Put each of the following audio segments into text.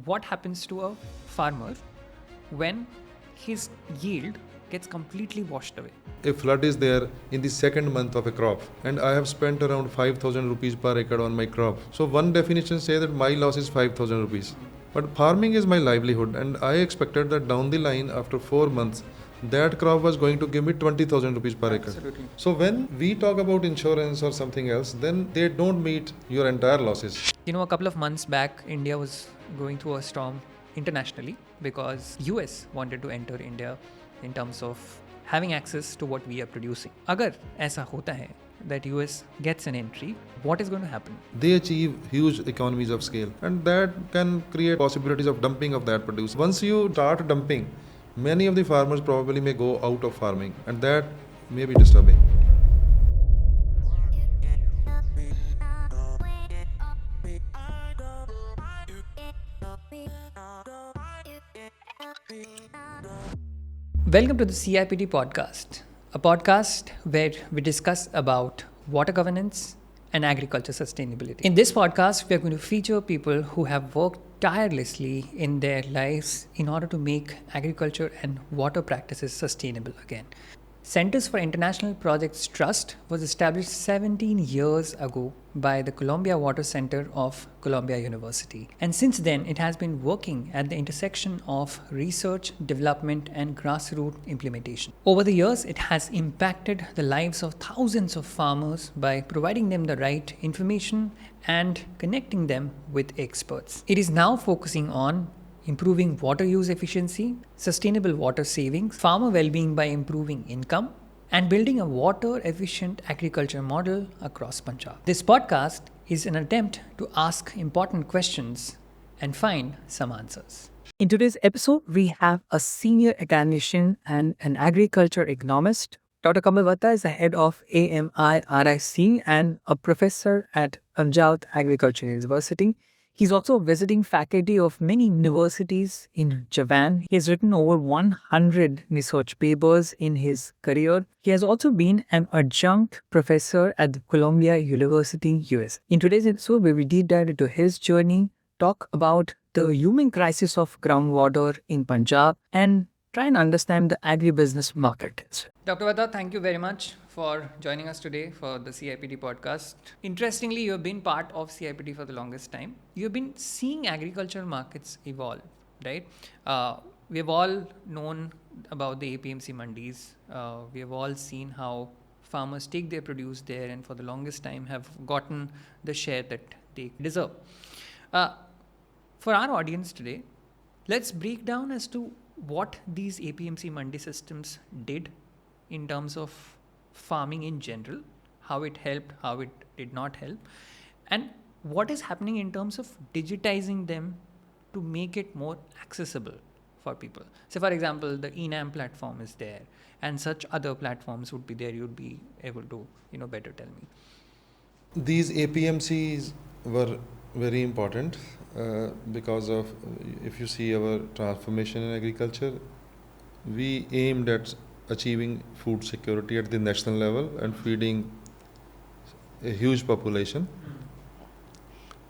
What happens to a farmer when his yield gets completely washed away? A flood is there in the second month of a crop, and I have spent around 5,000 rupees per acre on my crop. So one definition says that my loss is 5,000 rupees. But farming is my livelihood, and I expected that down the line, after 4 months, that crop was going to give me 20,000 rupees per acre. Absolutely. So when we talk about insurance or something else, then they don't meet your entire losses. A couple of months back, India was going through a storm internationally because US wanted to enter India in terms of having access to what we are producing. अगर ऐसा होता है that US gets an entry, what is going to happen? They achieve huge economies of scale, and that can create possibilities of dumping of that produce. Once you start dumping, many of the farmers probably may go out of farming, and that may be disturbing. Welcome to the CIPD podcast, a podcast where we discuss about water governance and agriculture sustainability. In this podcast, we are going to feature people who have worked tirelessly in their lives in order to make agriculture and water practices sustainable again. Centers for International Projects Trust was established 17 years ago by the Columbia Water Center of Columbia University. And since then, it has been working at the intersection of research, development, and grassroots implementation. Over the years, it has impacted the lives of thousands of farmers by providing them the right information and connecting them with experts. It is now focusing on improving water use efficiency, sustainable water savings, farmer well-being by improving income, and building a water-efficient agriculture model across Punjab. This podcast is an attempt to ask important questions and find some answers. In today's episode, we have a senior academician and an agriculture economist. Dr. Kamal Vatta is the head of AMIRIC and a professor at Punjab Agricultural University. He's also a visiting faculty of many universities in Japan. He has written over 100 research papers in his career. He has also been an adjunct professor at the Columbia University, US. In today's episode, we will deep dive into his journey, talk about the human crisis of groundwater in Punjab, and try and understand the agribusiness market. Dr. Vatta, thank you very much for joining us today for the CIPD podcast. Interestingly, you have been part of CIPD for the longest time. You have been seeing agriculture markets evolve, right? We have all known about the APMC mandis. We have all seen how farmers take their produce there and for the longest time have gotten the share that they deserve. For our audience today, let's break down as to what these APMC mandi systems did in terms of farming in general, how it helped, how it did not help, and what is happening in terms of digitizing them to make it more accessible for people. So for example, the eNAM platform is there and such other platforms would be there. You'd be able to, better tell me. These APMCs were very important because of, if you see our transformation in agriculture, we aimed at achieving food security at the national level and feeding a huge population.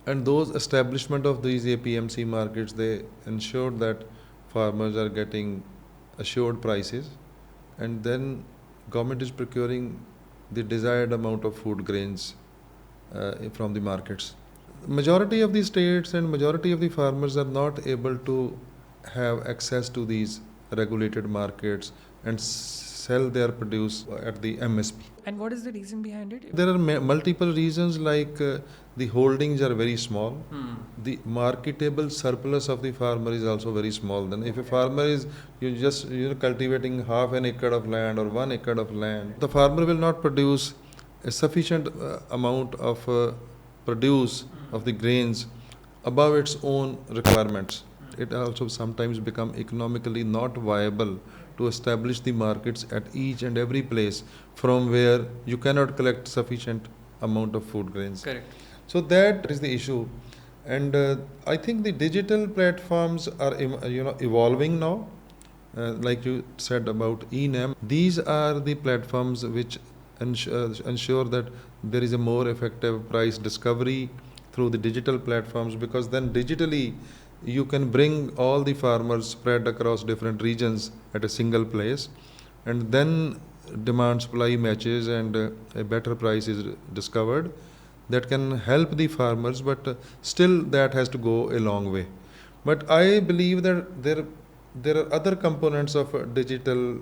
And those establishment of these APMC markets, they ensured that farmers are getting assured prices, and then government is procuring the desired amount of food grains from the markets. Majority of the states and majority of the farmers are not able to have access to these regulated markets and sell their produce at the MSP. And what is the reason behind it? There are multiple reasons, like the holdings are very small. The marketable surplus of the farmer is also very small. Then if a farmer is cultivating half an acre of land or 1 acre of land, the farmer will not produce a sufficient amount of produce of the grains above its own requirements. It also sometimes become economically not viable to establish the markets at each and every place from where you cannot collect sufficient amount of food grains. Correct. So that is the issue, and I think the digital platforms are evolving now. Like you said about eNAM, these are the platforms which ensure that there is a more effective price discovery through the digital platforms, because then digitally you can bring all the farmers spread across different regions at a single place, and then demand supply matches and a better price is discovered that can help the farmers, but still that has to go a long way. But I believe that there are other components of digital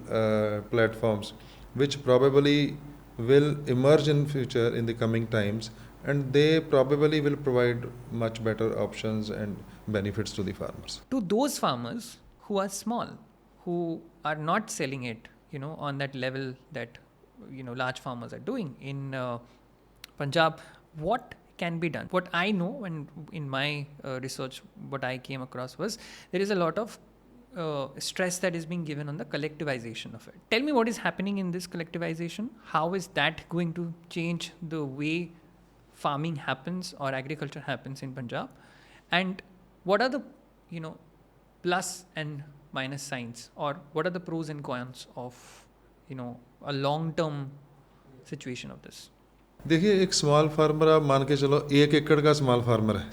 platforms which probably will emerge in future in the coming times, and they probably will provide much better options and benefits to the farmers. To those farmers who are small, who are not selling it, on that level that, large farmers are doing in Punjab, what can be done? What I know, and in my research, what I came across was there is a lot of stress that is being given on the collectivization of it. Tell me what is happening in this collectivization. How is that going to change the way farming happens or agriculture happens in Punjab? And what are the, plus and minus signs, or what are the pros and cons of, a long-term situation of this? देखिए, एक small farmer आप मान के चलो 1 एकड़ का small farmer है,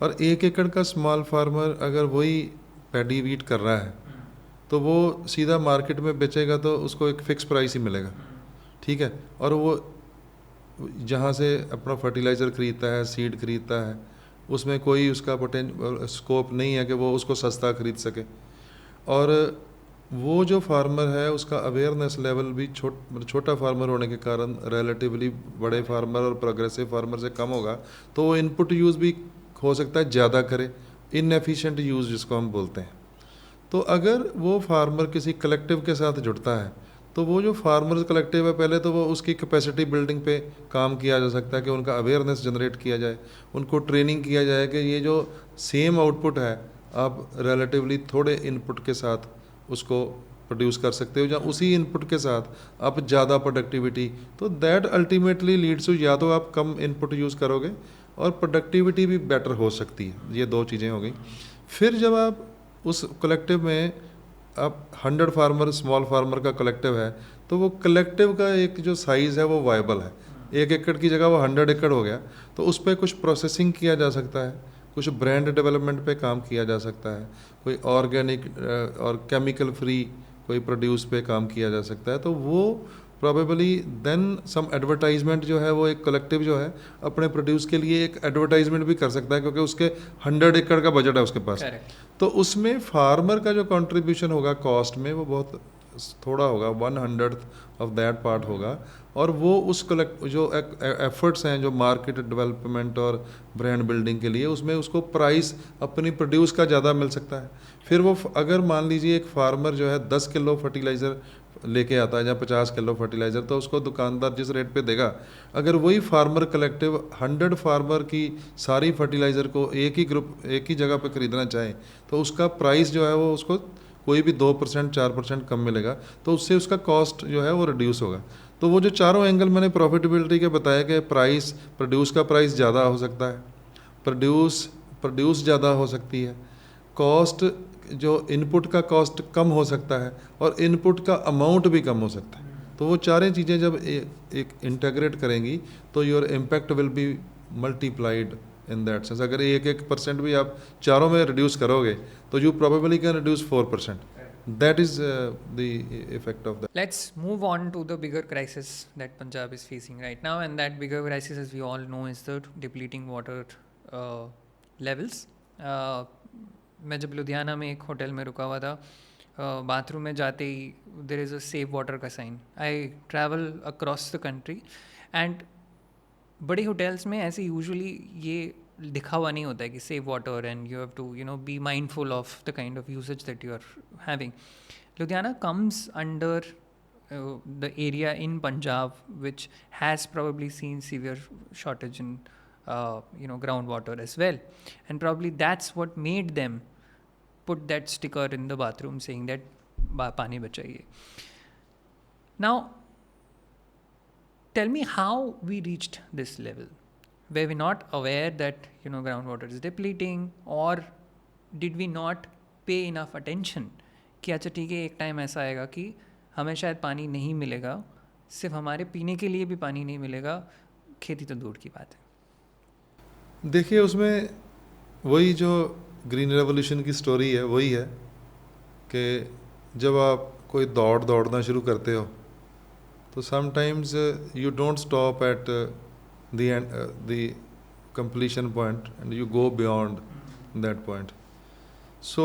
और 1 एकड़ का स्मॉल फार्मर अगर वही पैडी वीट कर रहा है तो वो सीधा मार्केट में बेचेगा तो उसको एक फ़िक्स प्राइस ही मिलेगा, ठीक है। और वो जहाँ से अपना फर्टिलाइज़र ख़रीदता है, सीड ख़रीदता है, उसमें कोई उसका स्कोप नहीं है कि वो उसको सस्ता ख़रीद सके। और वो जो फार्मर है उसका अवेयरनेस लेवल भी छोटा फार्मर होने के कारण रिलेटिवली बड़े फार्मर और प्रोग्रेसिव फार्मर से कम होगा, तो वो इनपुट यूज़ भी हो सकता है ज़्यादा करे, इनएफिशिएंट यूज़ जिसको हम बोलते हैं। तो अगर वो फार्मर किसी कलेक्टिव के साथ जुड़ता है तो वो जो फार्मर्स कलेक्टिव है, पहले तो वो उसकी कैपेसिटी बिल्डिंग पे काम किया जा सकता है कि उनका अवेयरनेस जनरेट किया जाए, उनको ट्रेनिंग किया जाए कि ये जो सेम आउटपुट है आप रिलेटिवली थोड़े इनपुट के साथ उसको प्रोड्यूस कर सकते हो, या उसी इनपुट के साथ आप ज़्यादा प्रोडक्टिविटी, तो दैट अल्टीमेटली लीड्स टू या तो आप कम इनपुट यूज़ करोगे और प्रोडक्टिविटी भी बेटर हो सकती है। ये 2 चीज़ें हो गई। फिर जब आप उस कलेक्टिव में अब 100 फार्मर स्मॉल फार्मर का कलेक्टिव है तो वो कलेक्टिव का एक जो साइज़ है वो वायबल है। 1 एकड़ की जगह वो 100 एकड़ हो गया तो उस पर कुछ प्रोसेसिंग किया जा सकता है, कुछ ब्रांड डेवलपमेंट पे काम किया जा सकता है, कोई ऑर्गेनिक और केमिकल फ्री कोई प्रोड्यूस पे काम किया जा सकता है। तो वो प्रॉबेबली देन सम एडवर्टाइजमेंट जो है वो एक कलेक्टिव जो है अपने प्रोड्यूस के लिए एक एडवर्टाइजमेंट भी कर सकता है, क्योंकि उसके 100 एकड़ का बजट है उसके पास। तो उसमें फार्मर का जो कंट्रीब्यूशन होगा कॉस्ट में वो बहुत थोड़ा होगा, 1/100 ऑफ दैट पार्ट होगा। और वो उस जो एफर्ट्स हैं जो मार्केट डेवलपमेंट और ब्रांड बिल्डिंग के लिए, उसमें उसको प्राइस अपनी प्रोड्यूस का ज़्यादा मिल सकता है। फिर वो अगर मान लीजिए एक फार्मर जो है 10 किलो फर्टिलाइज़र लेके आता है या 50 किलो फर्टिलाइज़र, तो उसको दुकानदार जिस रेट पे देगा, अगर वही फार्मर कलेक्टिव 100 फार्मर की सारी फर्टिलाइज़र को एक ही जगह पे ख़रीदना चाहे तो उसका प्राइस जो है वो उसको कोई भी 2% 4% कम मिलेगा, तो उससे उसका कॉस्ट जो है वो रिड्यूस होगा। तो वो जो चारों एंगल मैंने प्रॉफिटेबिलिटी के बताया कि प्राइस, प्रोड्यूस का प्राइस ज़्यादा हो सकता है, प्रोड्यूस ज़्यादा हो सकती है, कॉस्ट जो इनपुट का कॉस्ट कम हो सकता है, और इनपुट का अमाउंट भी कम हो सकता है। तो वो चारें चीज़ें जब एक इंटीग्रेट करेंगी तो your impact will be multiplied in that sense. अगर 1% भी आप चारों में रिड्यूस करोगे तो you probably can reduce 4%. That is the effect of that. Let's move on to the bigger crisis that Punjab is facing right now, and that bigger crisis, as we all know, is the depleting water levels. मैं जब लुधियाना में एक hotel में रुका हुआ था, bathroom में जाते ही there is a save water का sign. I travel across the country and बड़े होटल्स में ऐसे यूजुअली ये लिखा हुआ नहीं होता है कि save water and you have to be mindful of the kind of usage that you are having. Ludhiana comes under the area in Punjab which has probably seen severe shortage in groundwater as well, and probably that's what made them put that sticker in the bathroom saying that pani bachaiye. Now tell me how we reached this level. Were we not aware that groundwater is depleting, or did we not pay enough attention कि अच्छा ठीक है एक time ऐसा आएगा कि हमें शायद पानी नहीं मिलेगा, सिर्फ हमारे पीने के लिए भी पानी नहीं मिलेगा, खेती तो दूर की बात है। देखिए उसमें वही जो ग्रीन रेवोल्यूशन की स्टोरी है वही है कि जब आप कोई दौड़ना शुरू करते हो तो sometimes you don't stop at the completion point and you go beyond that point. So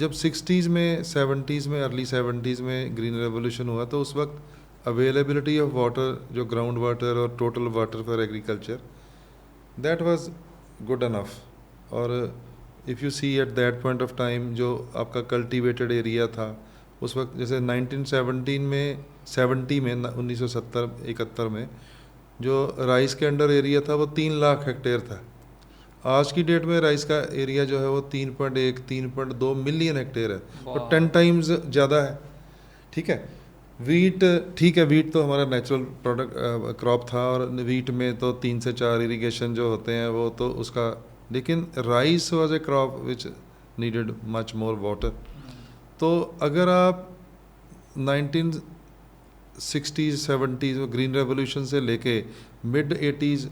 जब 60s में 70s में अर्ली 70s में ग्रीन रेवोल्यूशन हुआ तो उस वक्त अवेलेबिलिटी ऑफ वाटर जो ग्राउंड वाटर और total water for agriculture that was good enough और if you see at that point of time जो आपका कल्टीवेटेड एरिया था उस वक्त जैसे 1970 में 1970-71 में जो राइस के अंडर एरिया था वो 3 लाख हेक्टेयर था। आज की डेट में राइस का एरिया जो है वो 3.2 मिलियन हेक्टेयर है और 10 टाइम्स ज़्यादा है। ठीक है, वीट ठीक है, वीट तो हमारा नेचुरल प्रोडक्ट क्रॉप था और वीट में तो 3 से 4 इरिगेशन जो होते हैं वो तो उसका, लेकिन rice was a crop which needed much more water. तो अगर आप 1960s 70s ग्रीन रेवोल्यूशन से लेके मिड 80s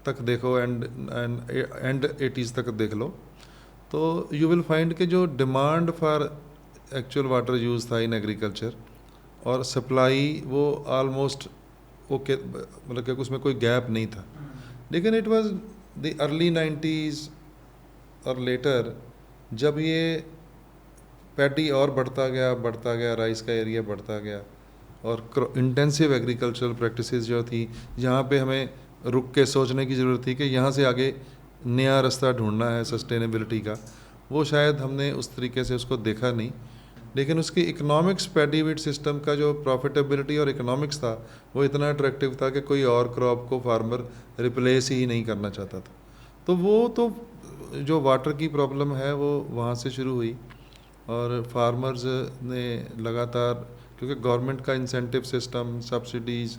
तक देखो एंड 80s तक देख लो तो यू विल फाइंड कि जो demand for actual water use था इन एग्रीकल्चर और सप्लाई वो ऑलमोस्ट ओके, मतलब कि उसमें कोई गैप नहीं था। लेकिन it was the early 90s और लेटर जब ये पैडी और बढ़ता गया, राइस का एरिया बढ़ता गया और इंटेंसिव एग्रीकल्चरल प्रैक्टिसेस जो थी जहाँ पे हमें रुक के सोचने की ज़रूरत थी कि यहाँ से आगे नया रास्ता ढूंढना है सस्टेनेबिलिटी का, वो शायद हमने उस तरीके से उसको देखा नहीं। लेकिन उसकी इकोनॉमिक्स पैडी वीट सिस्टम का जो प्रॉफिटेबिलिटी और इकोनॉमिक्स था वो इतना अट्रैक्टिव था कि कोई और क्रॉप को फार्मर रिप्लेस ही नहीं करना चाहता था। तो वो तो जो वाटर की प्रॉब्लम है वो वहाँ से शुरू हुई और फार्मर्स ने लगातार, क्योंकि गवर्नमेंट का इंसेंटिव सिस्टम, सब्सिडीज़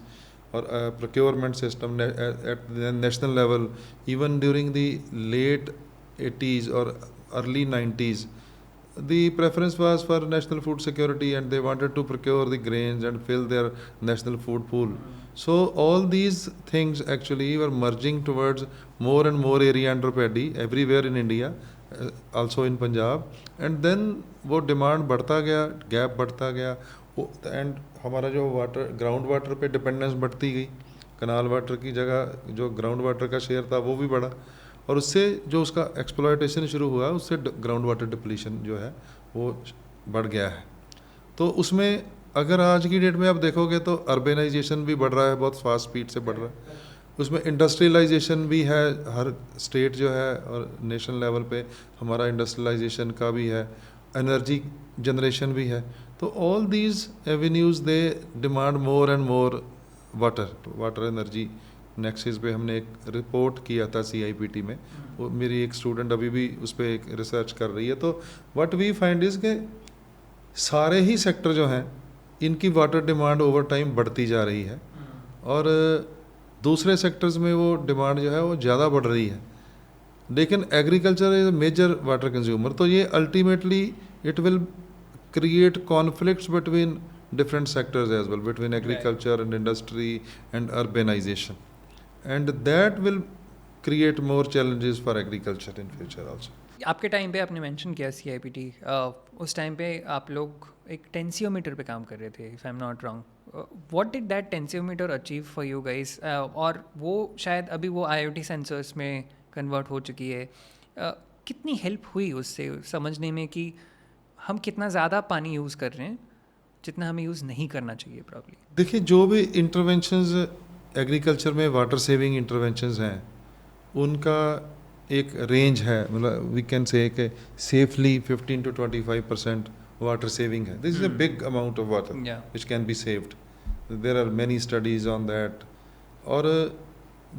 और procurement system at national level, even during the late 80s और early 90s the preference was for national food security and they wanted to procure the grains and fill their national food pool. So all these things actually were merging towards more and more area under paddy everywhere in India, also in Punjab, and then वो demand बढ़ता गया, gap बढ़ता गया and हमारा जो water ground water पे dependence बढ़ती गई, कनाल वाटर की जगह जो ग्राउंड वाटर का शेयर था वो भी बढ़ा और उससे जो उसका एक्सप्लॉयटेशन शुरू हुआ उससे ग्राउंड वाटर डिप्लीशन जो है वो बढ़ गया है। तो उसमें अगर आज की डेट में आप देखोगे तो अर्बेनाइजेशन भी बढ़ रहा है, बहुत फास्ट स्पीड से बढ़ रहा है। उसमें इंडस्ट्रियलाइजेशन भी है, हर स्टेट जो है और नेशनल लेवल पे हमारा इंडस्ट्रियलाइजेशन का भी है, एनर्जी जनरेशन भी है। तो all these avenues they demand more and more water energy Nexis पे हमने एक रिपोर्ट किया था CIPT में, वो मेरी एक स्टूडेंट अभी भी उस पर एक रिसर्च कर रही है। तो व्हाट वी फाइंड इज़ के सारे ही सेक्टर जो हैं इनकी वाटर डिमांड ओवर टाइम बढ़ती जा रही है और दूसरे सेक्टर्स में वो डिमांड जो है वो ज़्यादा बढ़ रही है, लेकिन agriculture is a major water consumer. तो ये ultimately it will create conflicts between different sectors as well, between agriculture and industry and urbanization, and that will create more challenges for agriculture in future also. आपके time पे आपने mention किया CIPT, उस time पे आप लोग एक tensiometer पे काम कर रहे थे, if I am not wrong. What did that tensiometer achieve for you guys? और वो शायद अभी वो IoT सेंसर्स में कन्वर्ट हो चुकी है। कितनी हेल्प हुई उससे समझने में कि हम कितना ज़्यादा पानी यूज़ कर रहे हैं जितना हमें यूज़ नहीं करना चाहिए प्रॉब्ली? देखिए, जो भी इंटरवेंशंस एग्रीकल्चर में वाटर सेविंग इंटरवेंशंस हैं उनका एक रेंज है, मतलब वी कैन से कि सेफली 15 to 25% वाटर सेविंग है। This is a big amount of water which can be saved. There are many studies on that. और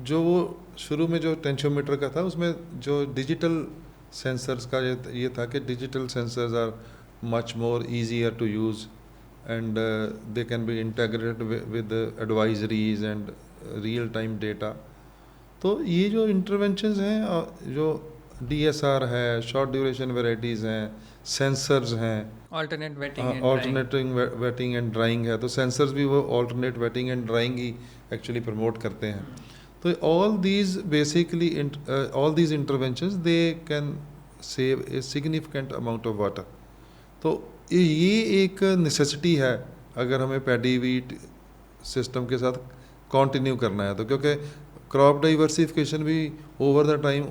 जो वो शुरू में जो टेंशियोमीटर का था उसमें जो डिजिटल सेंसर्स का ये था कि digital sensors are much more easier to use and they can be integrated with advisories and real time data. तो ये जो interventions हैं, जो DSR है, short duration varieties हैं, sensors हैं, alternate wetting and drying है, तो sensors भी वो alternate wetting and drying he actually promote करते हैं। तो all these basically all these interventions they can save a significant amount of water. तो ये एक नेसेसिटी है अगर हमें पैडी वीट सिस्टम के साथ कंटिन्यू करना है तो, क्योंकि क्रॉप डाइवर्सिफिकेशन भी ओवर द टाइम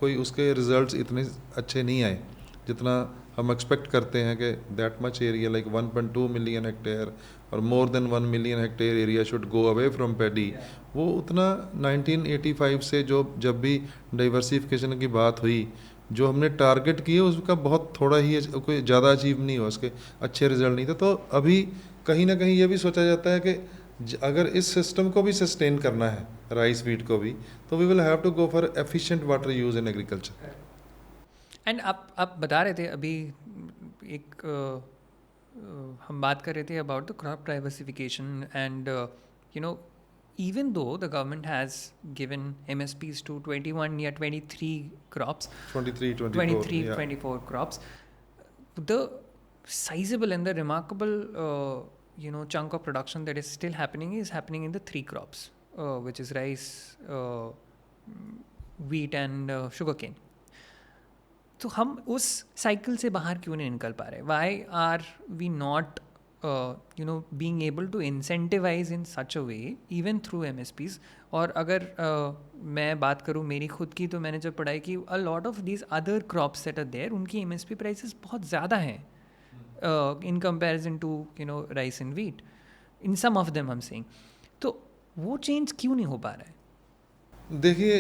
कोई उसके रिजल्ट्स इतने अच्छे नहीं आए जितना हम एक्सपेक्ट करते हैं कि that much area like 1.2 million hectare और more than 1 million hectare area should go away from paddy. वो उतना 1985 से जो जब भी डाइवर्सिफिकेशन की बात हुई जो हमने टारगेट किए उसका बहुत थोड़ा ही, कोई ज़्यादा अचीव नहीं हुआ, उसके अच्छे रिजल्ट नहीं थे। तो अभी कहीं ना कहीं ये भी सोचा जाता है कि अगर इस सिस्टम को भी सस्टेन करना है राइस वीट को भी, तो we will have to go for efficient water use in agriculture. And आप बता रहे थे अभी एक हम बात कर रहे थे about the crop diversification and you know even though the government has given MSPs to 21 या 23 crops, 24 crops, the sizable and the remarkable chunk of production that is still happening in the 3 crops, which is rice, wheat and sugarcane. तो हम उस cycle से बाहर क्यों नहीं निकल पा रहे? Why are we not being able to incentivize in such a way even through MSPs? और अगर मैं बात करूँ मेरी खुद की, तो मैंने जब पढ़ाई की, a lot of these other crops that are there, उनकी MSP prices बहुत ज़्यादा हैं in comparison to rice and wheat, in some of them I'm saying. तो वो चेंज क्यों नहीं हो पा रहा है? देखिए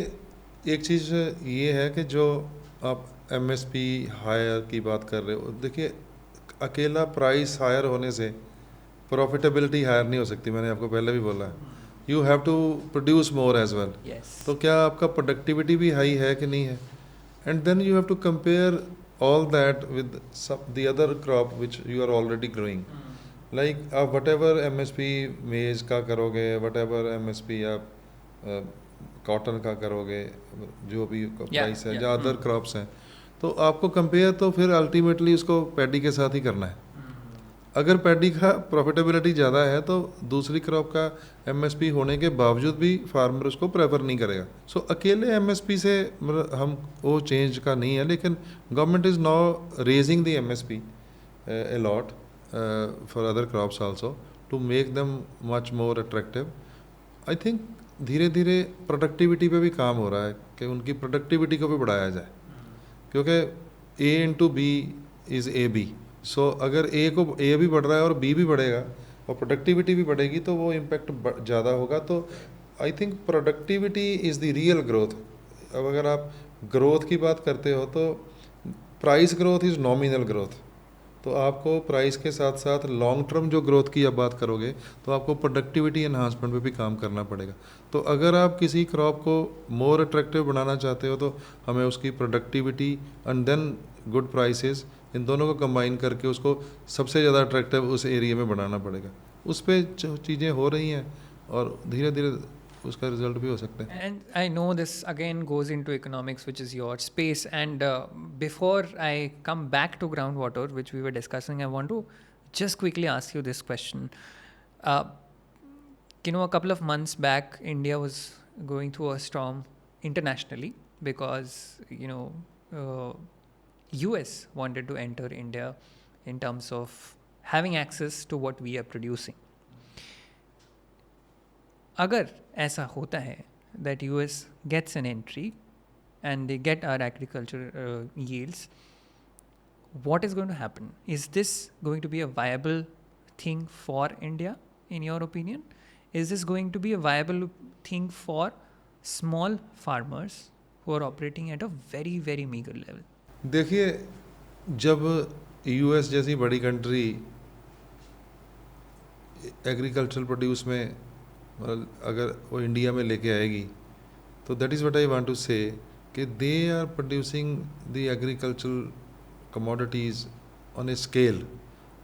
एक चीज़ ये है कि जो आप MSP हायर की बात कर रहे हो, देखिए अकेला प्राइस हायर होने से प्रॉफिटेबिलिटी हायर नहीं हो सकती, मैंने आपको पहले भी बोला है। You have to produce more as well. तो क्या आपका प्रोडक्टिविटी भी हाई है कि नहीं है? And then you have to compare all that with the other crop which you are already growing. Like आप वट एवर MSP मेज का करोगे, वट एवर MSP आप कॉटन का करोगे, जो भी प्राइस है, या अदर क्रॉप्स हैं, तो आपको कंपेयर तो फिर अल्टीमेटली उसको पैडी के साथ ही करना है। अगर पैडी का प्रॉफिटेबिलिटी ज़्यादा है तो दूसरी क्रॉप का MSP होने के बावजूद भी फार्मर उसको प्रेफर नहीं करेगा। सो अकेले MSP से हम वो चेंज का नहीं है, लेकिन government is now raising the MSP a lot for other crops also to make them much more attractive. I think धीरे धीरे प्रोडक्टिविटी पे भी काम हो रहा है कि उनकी प्रोडक्टिविटी को भी बढ़ाया जाए, क्योंकि A into B is AB. सो अगर A भी बढ़ रहा है और B भी बढ़ेगा और प्रोडक्टिविटी भी बढ़ेगी तो वो इम्पेक्ट ज़्यादा होगा। तो I think productivity is the real growth. अब अगर आप ग्रोथ की बात करते हो तो price growth is nominal growth, तो आपको प्राइस के साथ साथ लॉन्ग टर्म जो ग्रोथ की आप बात करोगे तो आपको प्रोडक्टिविटी एनहांसमेंट पे भी काम करना पड़ेगा। तो अगर आप किसी क्रॉप को मोर अट्रैक्टिव बनाना चाहते हो तो हमें उसकी productivity and then good prices, इन दोनों को कंबाइन करके उसको सबसे ज़्यादा अट्रैक्टिव उस एरिया में बनाना पड़ेगा। उस पर चीज़ें हो रही हैं और धीरे धीरे उसका रिजल्ट भी हो सकता है। And I know this again goes into economics, which is your space. And before I come back to groundwater, which we were discussing, I want to just quickly ask you this question. A couple of months back, India was going through a storm internationally because, US wanted to enter India in terms of having access to what we are producing. अगर ऐसा होता है that US gets an entry and they get our agriculture yields, what is going to happen? Is this going to be a viable thing for India, in your opinion? Is this going to be a viable thing for small farmers who are operating at a very, very meager level? देखिए, जब US जैसी बड़ी country agricultural produce में अगर वो India में लेके आएगी तो that is what I want to say कि they are producing the agricultural commodities on a scale.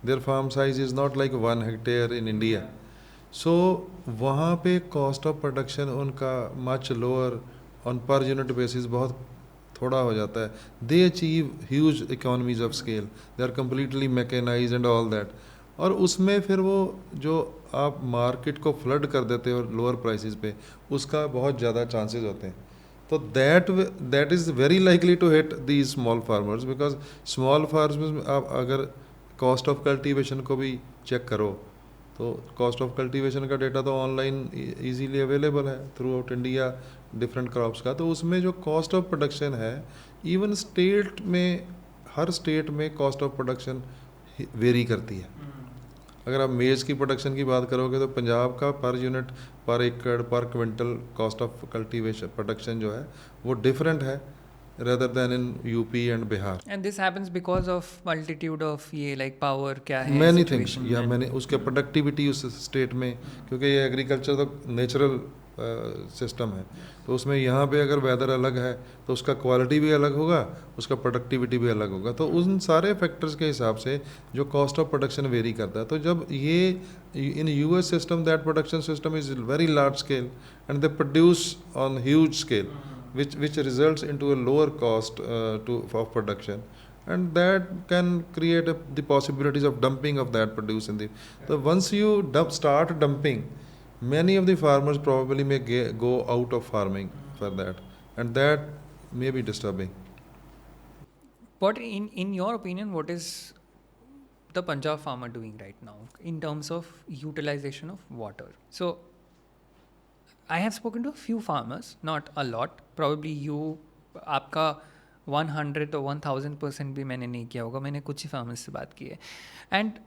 Their farm size is not like 1 hectare in India. So वहाँ पे कॉस्ट ऑफ प्रोडक्शन उनका much lower on per unit basis बहुत थोड़ा हो जाता है। They achieve huge economies of scale, they are completely mechanised and all that. और उसमें फिर वो जो आप मार्केट को फ्लड कर देते हो लोअर प्राइसेस पे, उसका बहुत ज़्यादा चांसेस होते हैं। So that is very likely to hit these small farmers, because small farmers में आप अगर cost of cultivation को भी check करो तो cost of cultivation का data तो online easily available है throughout India different crops का, तो उसमें जो cost of production है even state में, हर state में cost of production vary करती है. अगर आप मेज़ की प्रोडक्शन की बात करोगे तो पंजाब का पर यूनिट, पर एकड़, पर quintal cost of cultivation production जो है वो डिफरेंट है rather than in UP and Bihar. And this happens because of multitude of ये like power क्या है Many situation things, या मैंने उसके प्रोडक्टिविटी उस स्टेट में, क्योंकि ये एग्रीकल्चर तो नेचुरल सिस्टम है, तो उसमें यहाँ पे अगर वेदर अलग है तो उसका क्वालिटी भी अलग होगा, उसका प्रोडक्टिविटी भी अलग होगा, तो उन सारे फैक्टर्स के हिसाब से जो कॉस्ट ऑफ प्रोडक्शन वेरी करता है. तो जब ये in US system that production system is very large scale and they produce on huge scale which results into a lower cost of production, and that can create the possibilities of dumping of that produce in the. So once you start dumping, many of the farmers probably may go out of farming for that, and that may be disturbing. But in your opinion, what is the Punjab farmer doing right now in terms of utilization of water? So I have spoken to a few farmers, not a lot. Probably you, आपका 100 or 1000% भी मैंने नहीं किया होगा, मैंने कुछ ही farmers से बात की है. And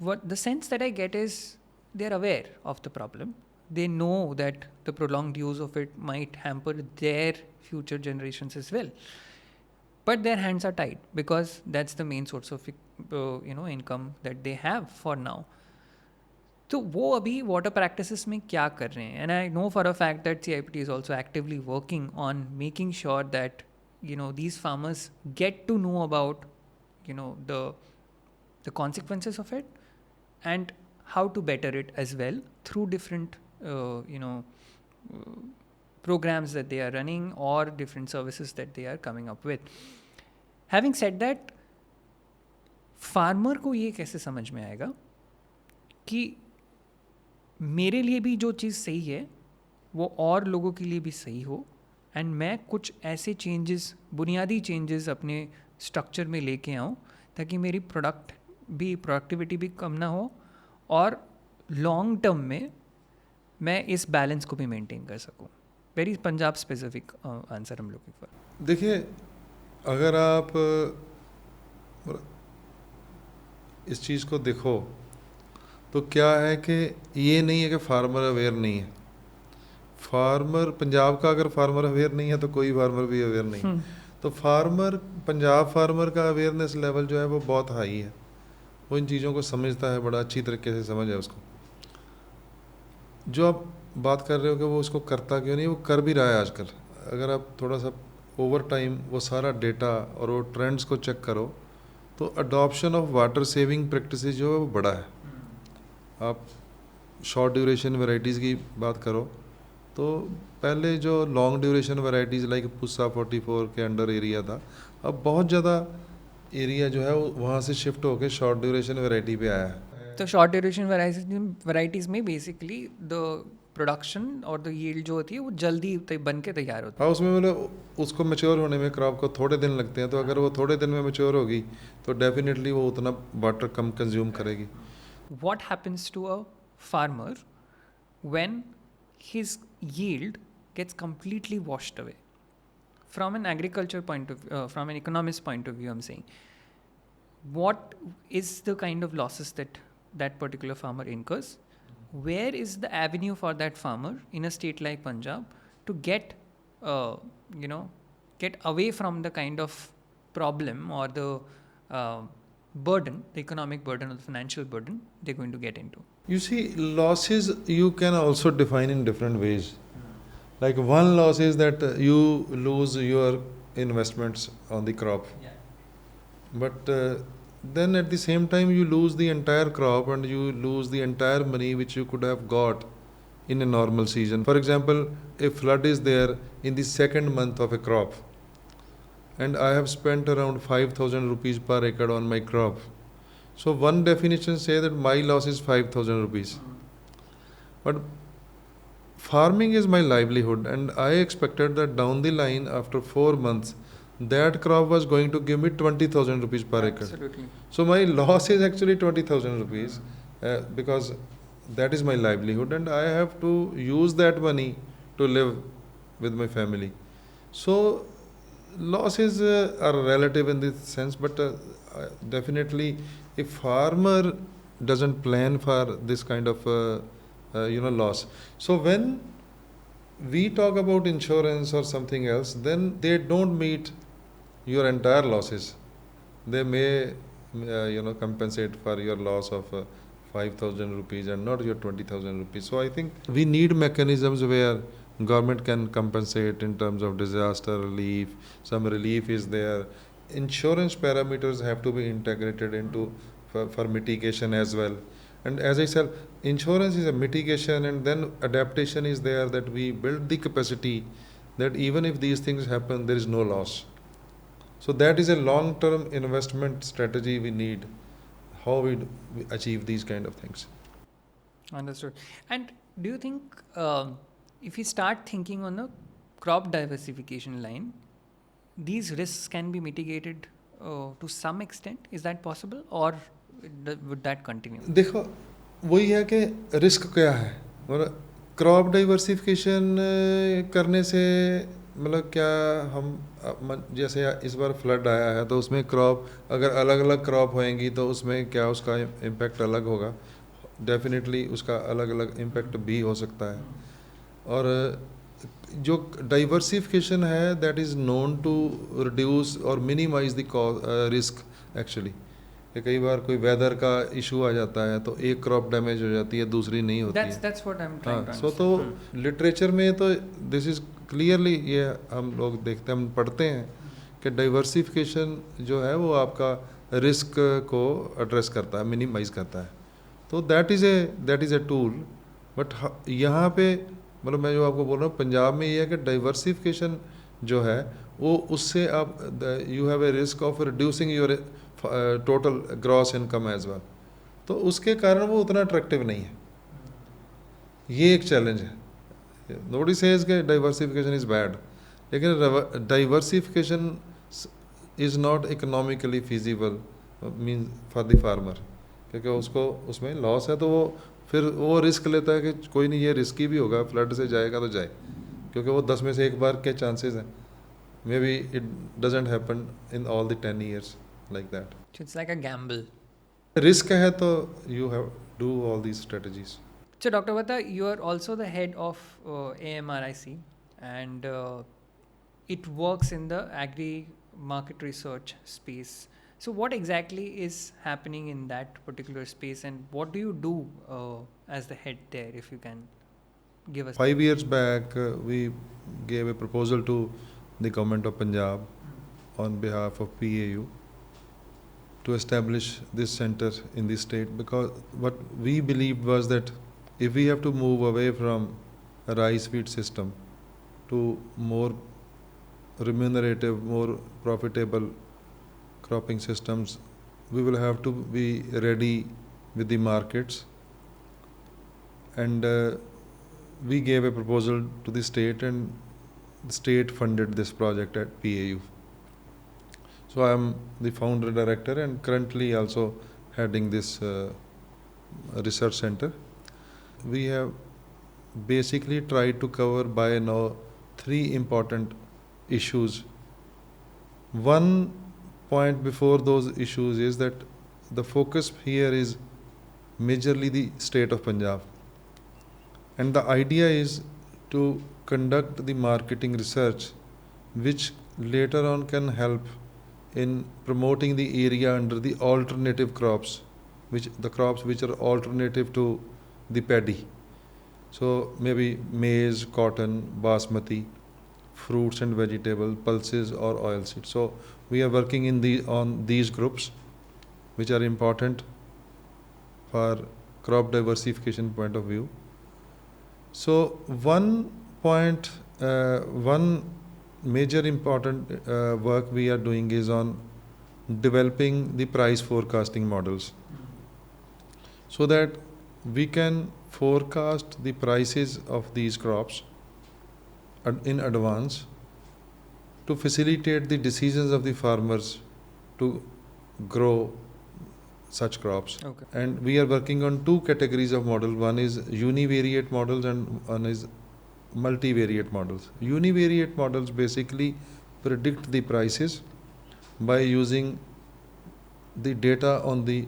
what the sense that I get is they are aware of the problem. They know that the prolonged use of it might hamper their future generations as well. But their hands are tied because that's the main source of income that they have for now. तो वो अभी water practices में क्या कर रहे हैं? And I know for a fact that CIPT is also actively working on making sure that these farmers get to know about the consequences of it and how to better it as well through different programs that they are running or different services that they are coming up with. Having said that, farmer को ये कैसे समझ में आएगा कि मेरे लिए भी जो चीज़ सही है वो और लोगों के लिए भी सही हो, एंड मैं कुछ ऐसे चेंजेस, बुनियादी चेंजेस अपने स्ट्रक्चर में लेके आऊँ ताकि मेरी प्रोडक्टिविटी भी कम ना हो और लॉन्ग टर्म में मैं इस बैलेंस को भी मेंटेन कर सकूँ. वेरी पंजाब स्पेसिफिक आंसर हम लुकिंग फॉर. देखिए, अगर आप इस चीज़ को देखो तो क्या है कि ये नहीं है कि फार्मर अवेयर नहीं है. फार्मर पंजाब का अगर फार्मर अवेयर नहीं है तो कोई फार्मर भी अवेयर नहीं है. तो पंजाब फार्मर का अवेयरनेस लेवल जो है वो बहुत हाई है. वो इन चीज़ों को समझता है, बड़ा अच्छी तरीके से समझ है उसको. जो आप बात कर रहे हो कि वो उसको करता क्यों नहीं, वो कर भी रहा है आजकल. अगर आप थोड़ा सा ओवर टाइम वो सारा डेटा और वो ट्रेंड्स को चेक करो तो adoption of water saving practices जो है वो बड़ा है. आप शॉर्ट ड्यूरेशन वैरायटीज़ की बात करो तो पहले जो long duration varieties like Puasa 44 के अंडर एरिया था, अब बहुत ज़्यादा एरिया जो है वो वहाँ से शिफ्ट होकर शॉर्ट ड्यूरेशन वैरायटी पे आया है. तो शॉर्ट ड्यूरेशन वैरायटीज़ में बेसिकली द प्रोडक्शन और द यील्ड जो होती है वो जल्दी बन के तैयार होती है. हाँ, उसमें मतलब उसको मैच्योर होने में क्रॉप को थोड़े दिन लगते हैं, तो अगर वो थोड़े दिन में मैच्योर होगी तो डेफिनेटली वो उतना वाटर कम कंज्यूम करेगी. What happens to a farmer when his yield gets completely washed away? From an agriculture point of from an economist point of view, I'm saying, what is the kind of losses that particular farmer incurs? Where is the avenue for that farmer in a state like Punjab to get away from the kind of problem or the burden, the economic burden or the financial burden they're going to get into? You see, losses you can also define in different ways. Like one loss is that you lose your investments on the crop. Yeah. But then at the same time you lose the entire crop and you lose the entire money which you could have got in a normal season. For example, a flood is there in the second month of a crop, and I have spent around 5,000 rupees per acre on my crop. So one definition says that my loss is 5,000 rupees. But farming is my livelihood, and I expected that down the line, after 4 months, that crop was going to give me 20,000 rupees per acre. Absolutely. So my loss is actually 20,000 rupees because that is my livelihood, and I have to use that money to live with my family. So losses are relative in this sense, but definitely, if farmer doesn't plan for this kind of loss. So when we talk about insurance or something else, then they don't meet your entire losses. They may compensate for your loss of 5,000 rupees and not your 20,000 rupees. So I think we need mechanisms where government can compensate in terms of disaster relief. Some relief is there. Insurance parameters have to be integrated into for mitigation as well. And as I said, insurance is a mitigation, and then adaptation is there, that we build the capacity that even if these things happen, there is no loss. So that is a long-term investment strategy we need, how we achieve these kind of things. Understood. And do you think if we start thinking on the crop diversification line, these risks can be mitigated to some extent? Is that possible, or would that continue? देखो वही है कि risk क्या है, मतलब crop diversification करने से मतलब क्या हम जैसे इस बार फ्लड आया है तो उसमें क्रॉप अगर अलग अलग क्रॉप होएंगी तो उसमें क्या उसका इम्पैक्ट अलग होगा, डेफिनेटली उसका अलग अलग इम्पैक्ट भी हो सकता है. और जो डाइवर्सिफिकेशन है that is known to reduce और मिनिमाइज द रिस्क एक्चुअली. कि कई बार कोई वेदर का इशू आ जाता है तो एक क्रॉप डैमेज हो जाती है, दूसरी नहीं होती है. That's what I'm trying to सो तो लिटरेचर में तो दिस इज़ क्लियरली, ये हम लोग देखते हैं, हम पढ़ते हैं कि डाइवर्सिफिकेशन जो है वो आपका रिस्क को एड्रेस करता है, मिनिमाइज करता है. तो that is a tool. But यहाँ पे मतलब मैं जो आपको बोल रहा हूँ पंजाब में ये है कि डाइवर्सिफिकेशन जो है वो उससे आप you have a risk of reducing your total gross income as well. तो उसके कारण वो उतना अट्रैक्टिव नहीं है. ये एक चैलेंज है. नोबडी सेज कि डाइवर्सिफिकेशन इज़ बैड, लेकिन diversification is not economically feasible mean for the farmer, क्योंकि उसको उसमें लॉस है तो वो फिर वो रिस्क लेता है कि कोई नहीं, ये रिस्की भी होगा, फ्लड से जाएगा तो जाए, क्योंकि वो 10 में से एक बार के चांसेस हैं. May be it doesn't happen in all the 10 years like that. So it's like a gamble. Risk है तो you have do all these strategies. So Dr. Vatta, you are also the head of AMIRIC, and it works in the agri-market research space. So what exactly is happening in that particular space, and what do you do as the head there, if you can give us? 5 years back, we gave a proposal to the government of Punjab on behalf of PAU to establish this center in the state, because what we believed was that if we have to move away from a rice feed system to more remunerative, more profitable cropping systems, we will have to be ready with the markets. And we gave a proposal to the state, and the state funded this project at PAU. So I am the founder director and currently also heading this research center. We have basically tried to cover by now 3 important issues. One point before those issues is that the focus here is majorly the state of Punjab. And the idea is to conduct the marketing research which later on can help in promoting the area under the alternative crops, which the crops which are alternative to the paddy. So maybe maize, cotton, basmati, fruits and vegetables, pulses or oilseed. So we are working on these groups which are important for crop diversification point of view. So one major important work we are doing is on developing the price forecasting models, so that we can forecast the prices of these crops in advance to facilitate the decisions of the farmers to grow such crops. Okay. And we are working on two categories of model. One is univariate models and one is multivariate models. Univariate models basically predict the prices by using the data on the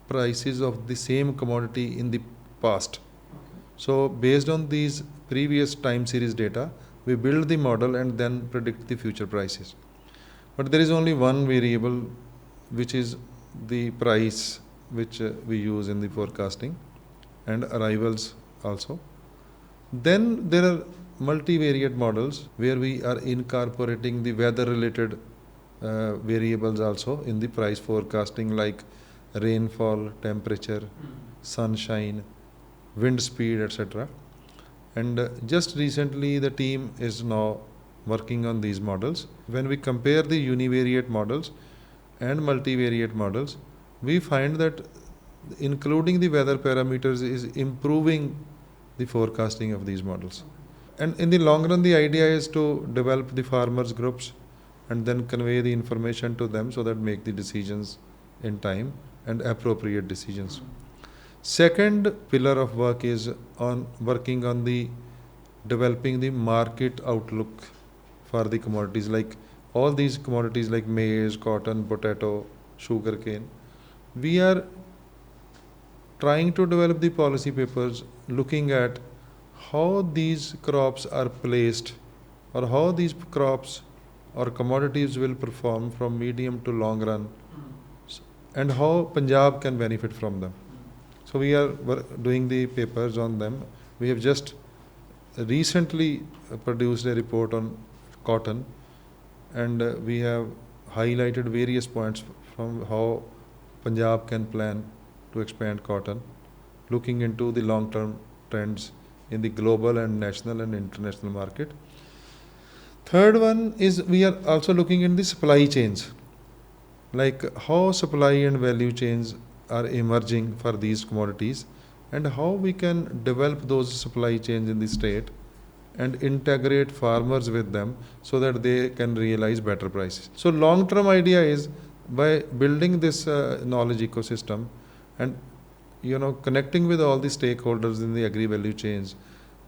prices of the same commodity in the past. So based on these previous time series data, we build the model and then predict the future prices. But there is only one variable, which is the price, which we use in the forecasting, and arrivals also. Then there are multivariate models where we are incorporating the weather related variables also in the price forecasting, like rainfall, temperature, sunshine, wind speed, etc. And just recently the team is now working on these models. When we compare the univariate models and multivariate models, we find that including the weather parameters is improving the forecasting of these models. And in the long run, the idea is to develop the farmers groups and then convey the information to them so that make the decisions in time and appropriate decisions. Second pillar of work is on working on the developing the market outlook for the commodities, like all these commodities like maize, cotton, potato, sugarcane. We are trying to develop the policy papers looking at how these crops are placed or how these crops or commodities will perform from medium to long run and how Punjab can benefit from them. So we are doing the papers on them. We have just recently produced a report on cotton, and we have highlighted various points from how Punjab can plan to expand cotton, looking into the long-term trends in the global and national and international market. Third one is we are also looking in the supply chains, like how supply and value chains are emerging for these commodities and how we can develop those supply chains in the state and integrate farmers with them so that they can realize better prices. So long-term idea is by building this knowledge ecosystem and connecting with all the stakeholders in the agri value chains,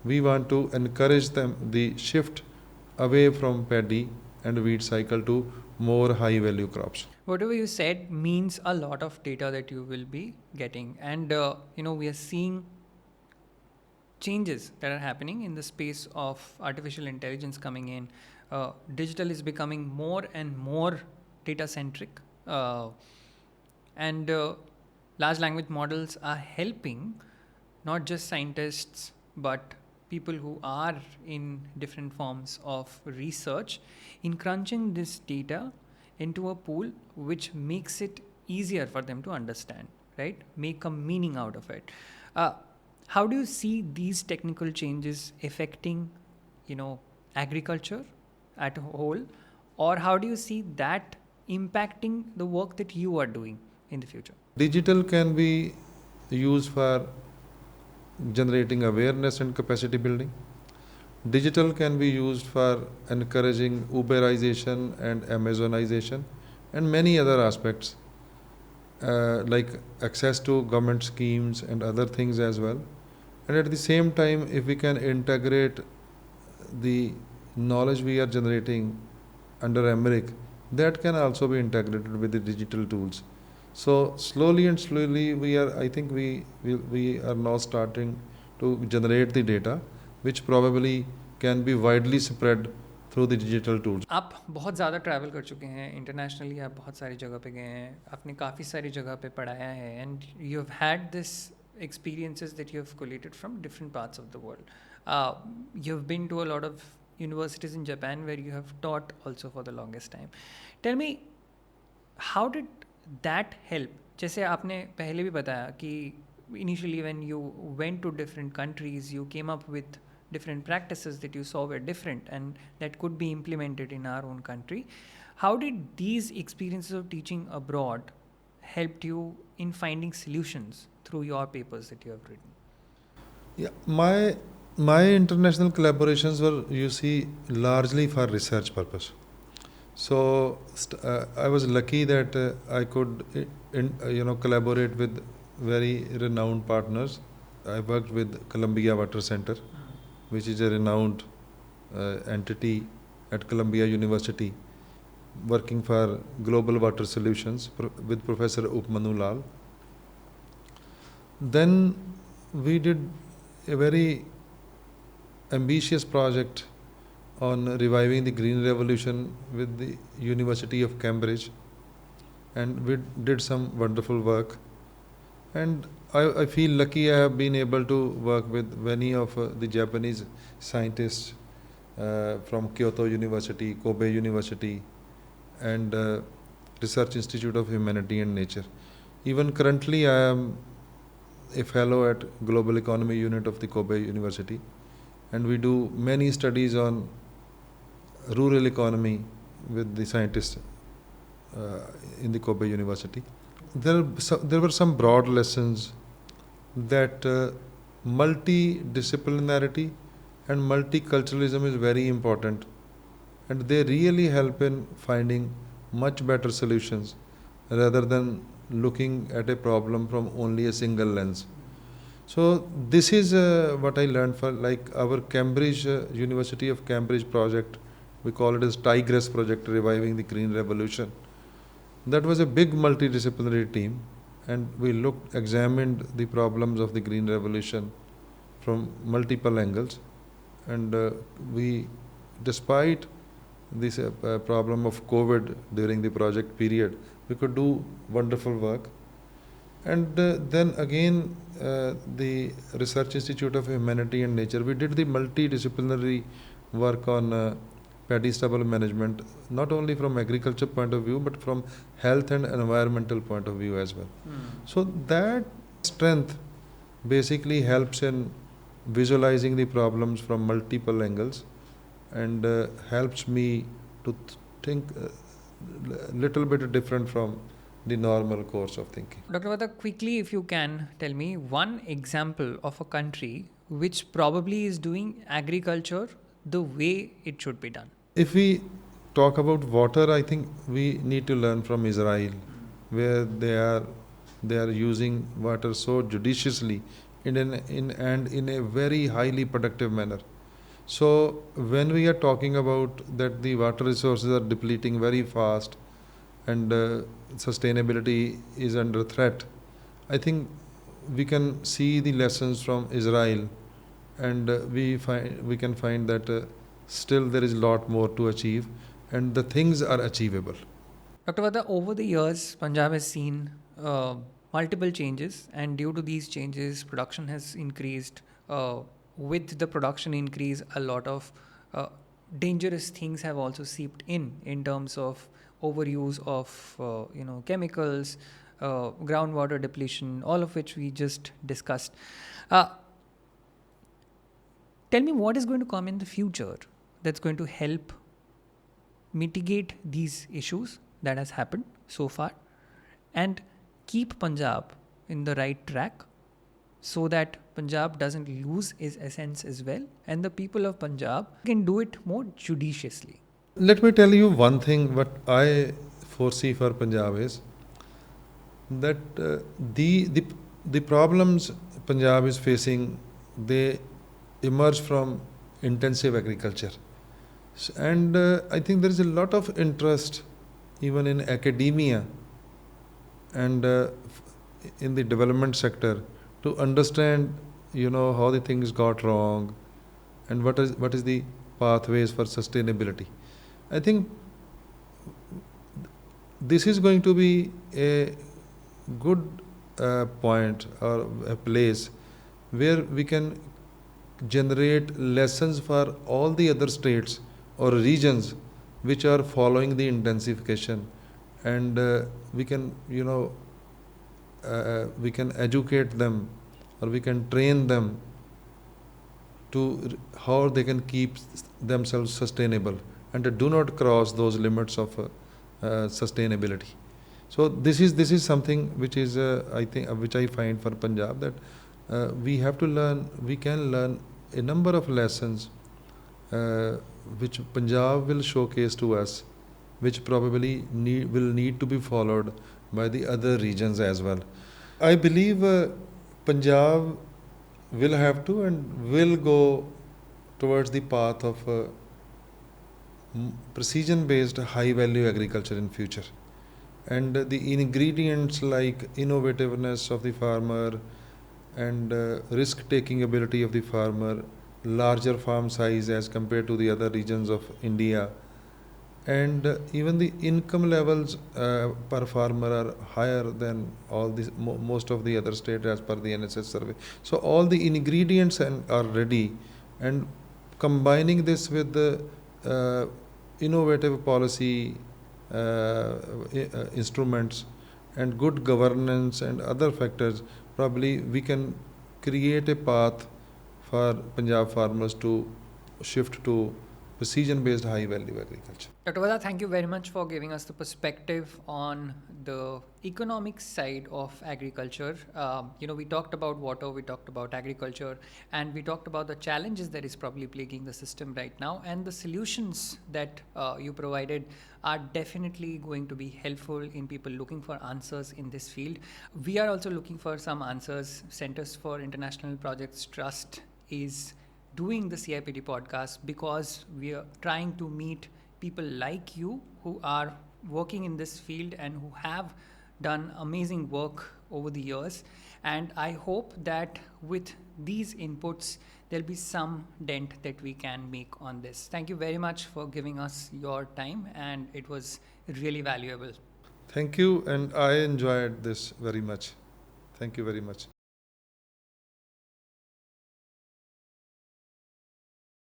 we want to encourage them the shift away from paddy and wheat cycle to more high value crops. Whatever you said means a lot of data that you will be getting, and we are seeing changes that are happening in the space of artificial intelligence coming in. Digital is becoming more and more data centric, and large language models are helping not just scientists but people who are in different forms of research in crunching this data into a pool which makes it easier for them to understand, right? Make a meaning out of it. How do you see these technical changes affecting, agriculture at a whole, or how do you see that impacting the work that you are doing in the future? Digital can be used for generating awareness and capacity building. Digital can be used for encouraging Uberization and Amazonization and many other aspects, like access to government schemes and other things as well. And at the same time, if we can integrate the knowledge we are generating under AMIRIC, that can also be integrated with the digital tools. So slowly, I think we are now starting to generate the data, which probably can be widely spread through the digital tools. आप बहुत ज़्यादा travel कर चुके हैं internationally, आप बहुत सारी जगह पे गए हैं, आपने काफ़ी सारी जगह पे पढ़ाया है, and you have had this experiences that you have collated from different parts of the world. You have been to a lot of universities in Japan where you have taught also for the longest time. Tell me, how did that help? जैसे आपने पहले भी बताया कि initially when you went to different countries, you came up with different practices that you saw were different and that could be implemented in our own country. How did these experiences of teaching abroad helped you in finding solutions through your papers that you have written? Yeah, my international collaborations were, you see, largely for research purpose. So I was lucky that I could, collaborate with very renowned partners. I worked with Columbia Water Center, which is a renowned entity at Columbia University, working for global water solutions with Professor Upmanu Lal. Then we did a very ambitious project on reviving the green revolution with the University of Cambridge, and we did some wonderful work. And I feel lucky I have been able to work with many of the Japanese scientists from Kyoto University, Kobe University, and Research Institute of Humanity and Nature. Even currently I am a fellow at Global Economy Unit of the Kobe University, and we do many studies on rural economy with the scientists in the Kobe University. There were some broad lessons that multidisciplinarity and multiculturalism is very important, and they really help in finding much better solutions rather than looking at a problem from only a single lens. So this is what I learned for like our Cambridge University of Cambridge project. We call it as Tigress project, reviving the green revolution. That was a big multidisciplinary team, and we examined the problems of the green revolution from multiple angles, and we, despite this problem of COVID during the project period, we could do wonderful work. And then again, the Research Institute of Humanity and Nature, we did the multidisciplinary work on paddy stubble management, not only from agriculture point of view, but from health and environmental point of view as well. So that strength basically helps in visualizing the problems from multiple angles, and helps me to think a little bit different from the normal course of thinking. Dr. Vatta, quickly, if you can tell me one example of a country which probably is doing agriculture the way it should be done. If we talk about water, I think we need to learn from Israel, where they are using water so judiciously and in a very highly productive manner. So when we are talking about that the water resources are depleting very fast and sustainability is under threat, I think we can see the lessons from Israel, and we can find that still there is a lot more to achieve, and the things are achievable. Dr. Vatta, over the years, Punjab has seen multiple changes, and due to these changes, production has increased. With the production increase, a lot of dangerous things have also seeped in terms of overuse of chemicals, groundwater depletion, all of which we just discussed. Tell me what is going to come in the future that's going to help mitigate these issues that has happened so far and keep Punjab in the right track, so that Punjab doesn't lose its essence as well, and the people of Punjab can do it more judiciously. Let me tell you one thing what I foresee for Punjab is that the problems Punjab is facing, they emerge from intensive agriculture. And I think there is a lot of interest even in academia and in the development sector to understand how the things got wrong and what is the pathways for sustainability. I think this is going to be a good point or a place where we can generate lessons for all the other states or regions which are following the intensification, and we can educate them, or we can train them to how they can keep themselves sustainable and do not cross those limits of sustainability. So this is something which is I think which I find for Punjab, that we can learn a number of lessons which Punjab will showcase to us, which probably will need to be followed by the other regions as well. I believe Punjab will have to and will go towards the path of precision-based high-value agriculture in future. And the ingredients like innovativeness of the farmer and risk-taking ability of the farmer, larger farm size as compared to the other regions of India, and even the income levels per farmer are higher than all these most of the other states as per the NSS survey. So all the ingredients are ready, and combining this with the innovative policy instruments and good governance and other factors, probably we can create a path for Punjab farmers to shift to precision-based high-value agriculture. Dr. Vatta, thank you very much for giving us the perspective on the economic side of agriculture. We talked about water, we talked about agriculture, and we talked about the challenges that is probably plaguing the system right now, and the solutions that you provided are definitely going to be helpful in people looking for answers in this field. We are also looking for some answers. Centers for International Projects Trust is doing the CIPD podcast because we are trying to meet people like you who are working in this field and who have done amazing work over the years. And I hope that with these inputs, there'll be some dent that we can make on this. Thank you very much for giving us your time, and it was really valuable. Thank you, and I enjoyed this very much. Thank you very much.